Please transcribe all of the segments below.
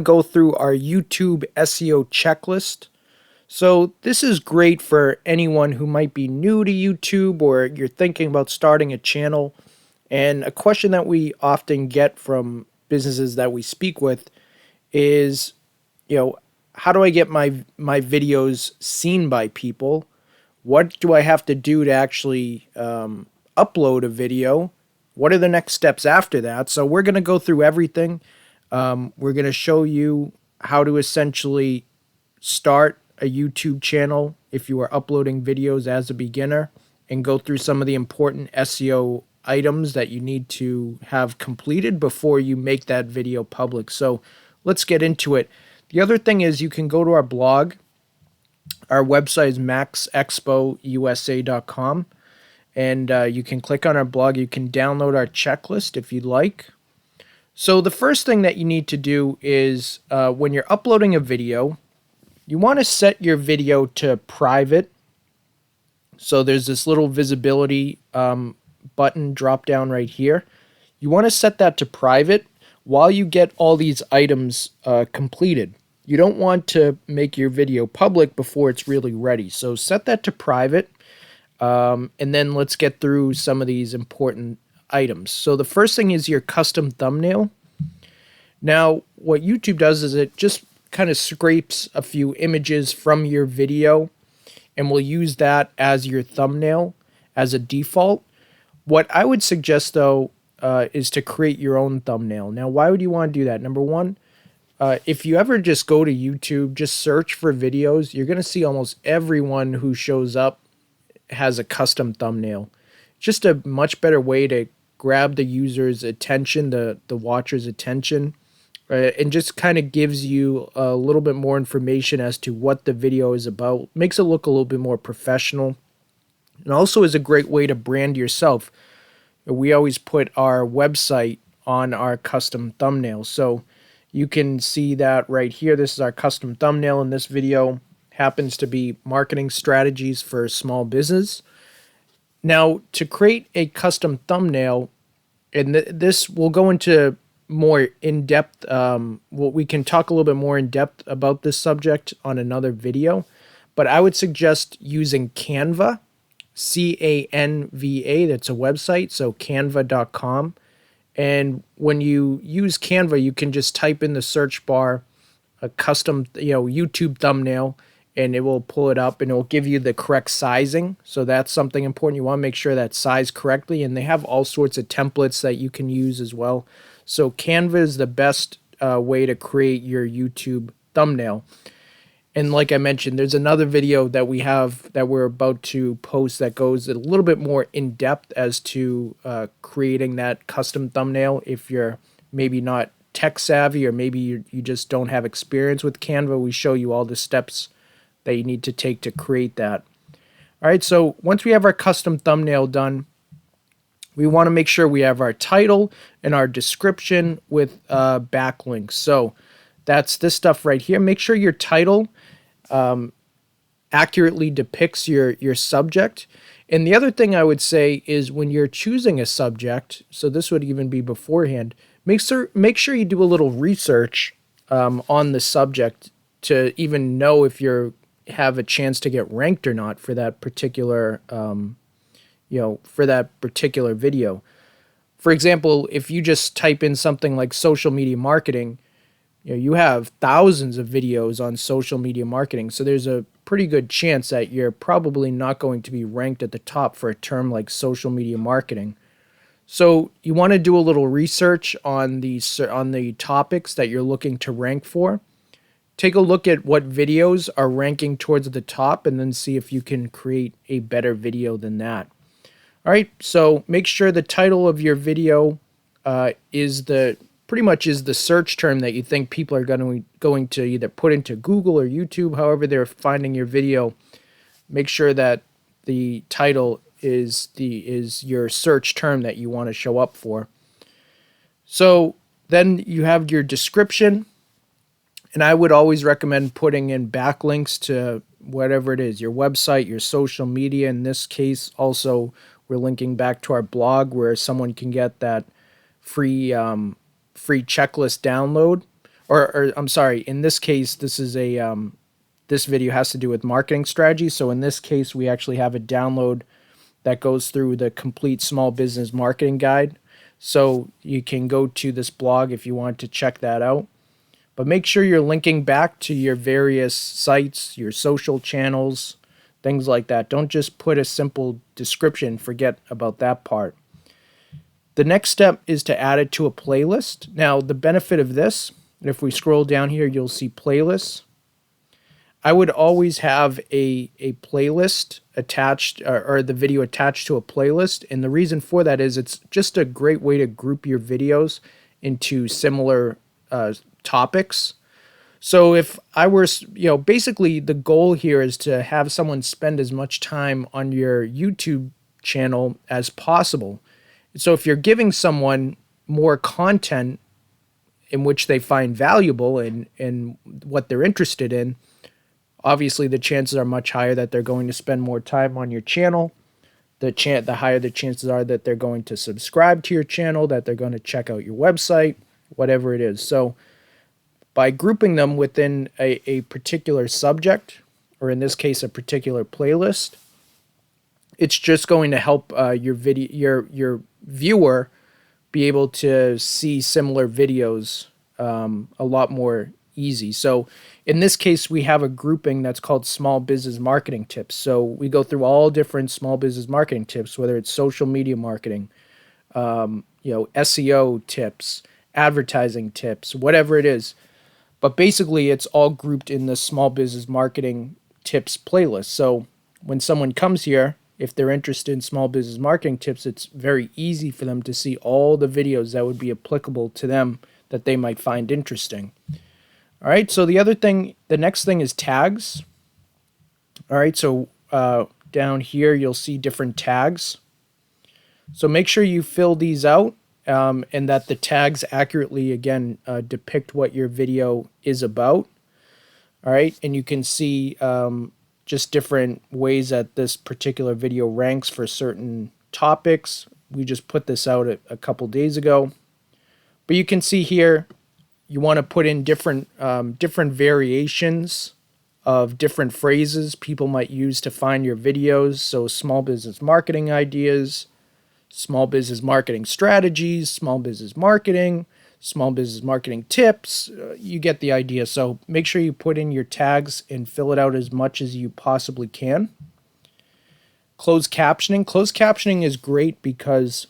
Go through our YouTube SEO checklist. So this is great for anyone who might be new to YouTube or you're thinking about starting a channel. And a question that we often get from businesses that we speak with is, how do I get my videos seen by people? What do I have to do to actually upload a video? What are the next steps after that? So we're going to go through everything. We're going to show you how to essentially start a YouTube channel if you are uploading videos as a beginner, and go through some of the important SEO items that you need to have completed before you make that video public. So let's get into it. The other thing is you can go to our blog. Our website is maxexpousa.com, and you can click on our blog. You can download our checklist if you'd like. So the first thing that you need to do is when you're uploading a video, you want to set your video to private. So there's this little visibility button drop down right here. You want to set that to private while you get all these items completed. You don't want to make your video public before it's really ready. So set that to private, and then let's get through some of these important items. So the first thing is your custom thumbnail. Now, what YouTube does is it just kind of scrapes a few images from your video and will use that as your thumbnail as a default. What I would suggest, though, is to create your own thumbnail. Now, why would you want to do that? Number one, if you ever just go to YouTube, just search for videos, you're going to see almost everyone who shows up has a custom thumbnail. Just a much better way to grab the user's attention, the watcher's attention, and just kind of gives you a little bit more information as to what the video is about. Makes it look a little bit more professional, and also is a great way to brand yourself. We always put our website on our custom thumbnail, so you can see that right here. This is our custom thumbnail, and this video happens to be marketing strategies for small business. Now, to create a custom thumbnail, and this will go into more in-depth, we can talk a little bit more in depth about this subject on another video, but I would suggest using Canva, Canva, that's a website, so canva.com. And when you use Canva, you can just type in the search bar a custom, YouTube thumbnail, and it will pull it up and it will give you the correct sizing. So that's something important. You want to make sure that's sized correctly, and they have all sorts of templates that you can use as well. So Canva is the best way to create your YouTube thumbnail. And like I mentioned, there's another video that we have that we're about to post that goes a little bit more in depth as to creating that custom thumbnail. If you're maybe not tech savvy, or maybe you just don't have experience with Canva, we show you all the steps that you need to take to create that. All right, so once we have our custom thumbnail done, we want to make sure we have our title and our description with backlinks. So that's this stuff right here. Make sure your title accurately depicts your subject. And the other thing I would say is when you're choosing a subject, so this would even be beforehand, make sure you do a little research on the subject to even know if you have a chance to get ranked or not for that particular video. For example, if you just type in something like social media marketing, you have thousands of videos on social media marketing. So there's a pretty good chance that you're probably not going to be ranked at the top for a term like social media marketing. So you want to do a little research on the topics that you're looking to rank for. Take a look at what videos are ranking towards the top, and then see if you can create a better video than that. All right, so make sure the title of your video is pretty much the search term that you think people are going to either put into Google or YouTube, however they're finding your video. Make sure that the title is your search term that you want to show up for. So then you have your description, and I would always recommend putting in backlinks to whatever it is, your website, your social media. In this case, also, we're linking back to our blog where someone can get that free checklist download. or I'm sorry, in this case, this is a this video has to do with marketing strategy. So in this case, we actually have a download that goes through the complete small business marketing guide. So you can go to this blog if you want to check that out. But make sure you're linking back to your various sites, your social channels, things like that. Don't just put a simple description, forget about that part. The next step is to add it to a playlist. Now, the benefit of this, if we scroll down here, you'll see playlists. I would always have a playlist attached, or the video attached to a playlist. And the reason for that is it's just a great way to group your videos into similar topics. So if I were, basically the goal here is to have someone spend as much time on your YouTube channel as possible. So if you're giving someone more content in which they find valuable and what they're interested in, obviously the chances are much higher that they're going to spend more time on your channel. The higher the chances are that they're going to subscribe to your channel, that they're going to check out your website, whatever it is. So by grouping them within a particular subject, or in this case, a particular playlist, it's just going to help your viewer be able to see similar videos a lot more easy. So in this case, we have a grouping that's called small business marketing tips. So we go through all different small business marketing tips, whether it's social media marketing, SEO tips, advertising tips, whatever it is. But basically, it's all grouped in the small business marketing tips playlist. So when someone comes here, if they're interested in small business marketing tips, it's very easy for them to see all the videos that would be applicable to them that they might find interesting. All right, so the next thing is tags. All right, so down here, you'll see different tags. So make sure you fill these out. And that the tags accurately, again, depict what your video is about. All right, and you can see just different ways that this particular video ranks for certain topics. We just put this out a couple days ago. But you can see here, you want to put in different variations of different phrases people might use to find your videos. So small business marketing ideas, small business marketing strategies, small business marketing tips. You get the idea. So make sure you put in your tags and fill it out as much as you possibly can. Closed captioning. Closed captioning is great because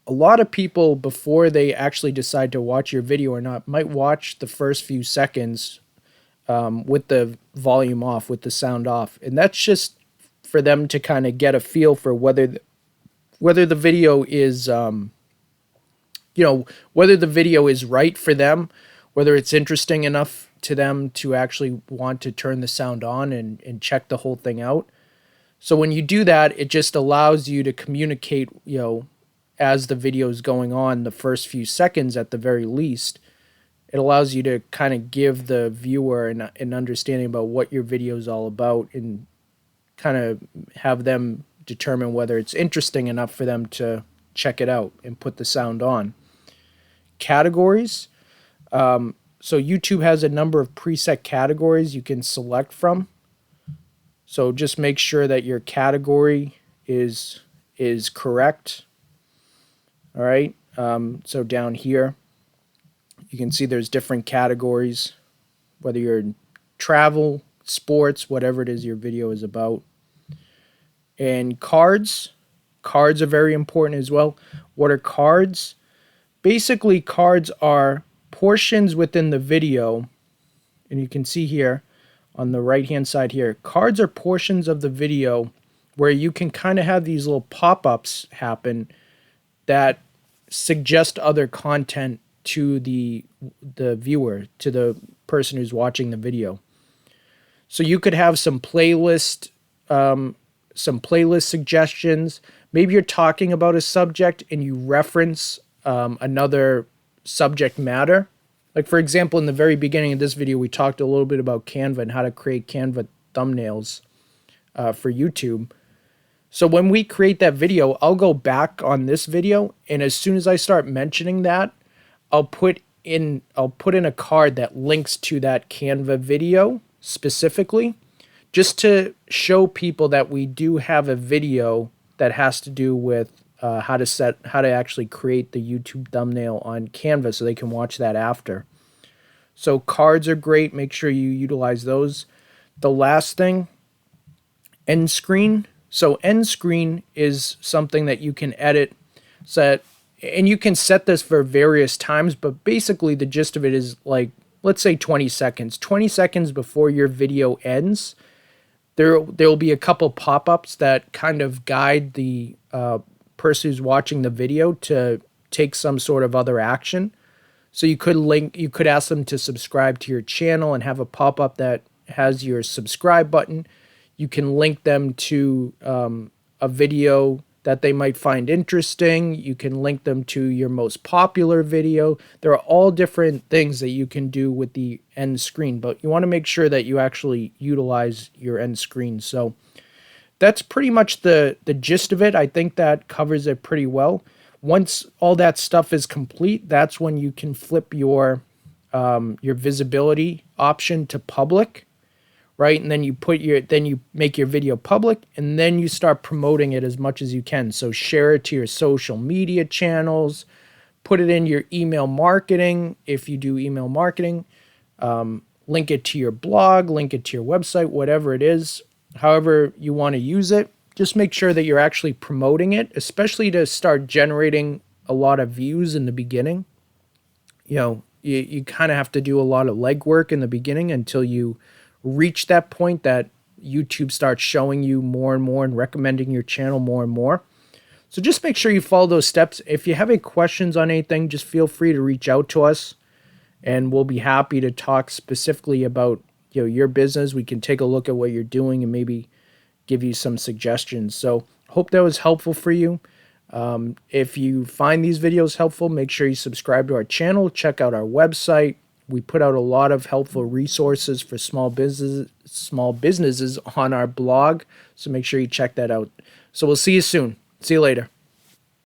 a lot of people, before they actually decide to watch your video or not, might watch the first few seconds with the volume off, with the sound off. And that's just for them to kind of get a feel for whether the video is, whether the video is right for them, whether it's interesting enough to them to actually want to turn the sound on and check the whole thing out. So when you do that, it just allows you to communicate, as the video is going on, the first few seconds at the very least. It allows you to kind of give the viewer an understanding about what your video is all about and kind of have them determine whether it's interesting enough for them to check it out and put the sound on. Categories. So YouTube has a number of preset categories you can select from. So just make sure that your category is correct. All right. So down here, you can see there's different categories, whether you're in travel, sports, whatever it is your video is about. And cards. Cards are very important as well. What are cards? Basically, cards are portions within the video, and you can see here on the right-hand side here, cards are portions of the video where you can kind of have these little pop-ups happen that suggest other content to the viewer, to the person who's watching the video. So you could have some playlist suggestions. Maybe you're talking about a subject and you reference another subject matter. Like, for example, in the very beginning of this video, we talked a little bit about Canva and how to create Canva thumbnails for YouTube. So when we create that video, I'll go back on this video, and as soon as I start mentioning that, I'll put I'll put in a card that links to that Canva video specifically, just to show people that we do have a video that has to do with how to actually create the YouTube thumbnail on Canva so they can watch that after. So cards are great. Make sure you utilize those. The last thing, end screen. So end screen is something that you can edit, and you can set this for various times, but basically the gist of it is, like, let's say 20 seconds. 20 seconds before your video ends, there'll be a couple pop-ups that kind of guide the person who's watching the video to take some sort of other action. So you could ask them to subscribe to your channel and have a pop-up that has your subscribe button. You can link them to a video that they might find interesting. You can link them to your most popular video. There are all different things that you can do with the end screen, but you want to make sure that you actually utilize your end screen. So that's pretty much the gist of it. I think that covers it pretty well. Once all that stuff is complete, that's when you can flip your visibility option to public, right? And then you make your video public, and then you start promoting it as much as you can. So share it to your social media channels, put it in your email marketing if you do email marketing, link it to your blog, link it to your website, whatever it is, however you want to use it. Just make sure that you're actually promoting it, especially to start generating a lot of views in the beginning. You kind of have to do a lot of legwork in the beginning until you reach that point that YouTube starts showing you more and more and recommending your channel more and more. So just make sure you follow those steps. If you have any questions on anything, just feel free to reach out to us, and we'll be happy to talk specifically about your business. We can take a look at what you're doing and maybe give you some suggestions. So hope that was helpful for you. If you find these videos helpful, make sure you subscribe to our channel, check out our website. We put out a lot of helpful resources for small businesses on our blog, so make sure you check that out. So we'll see you soon. See you later.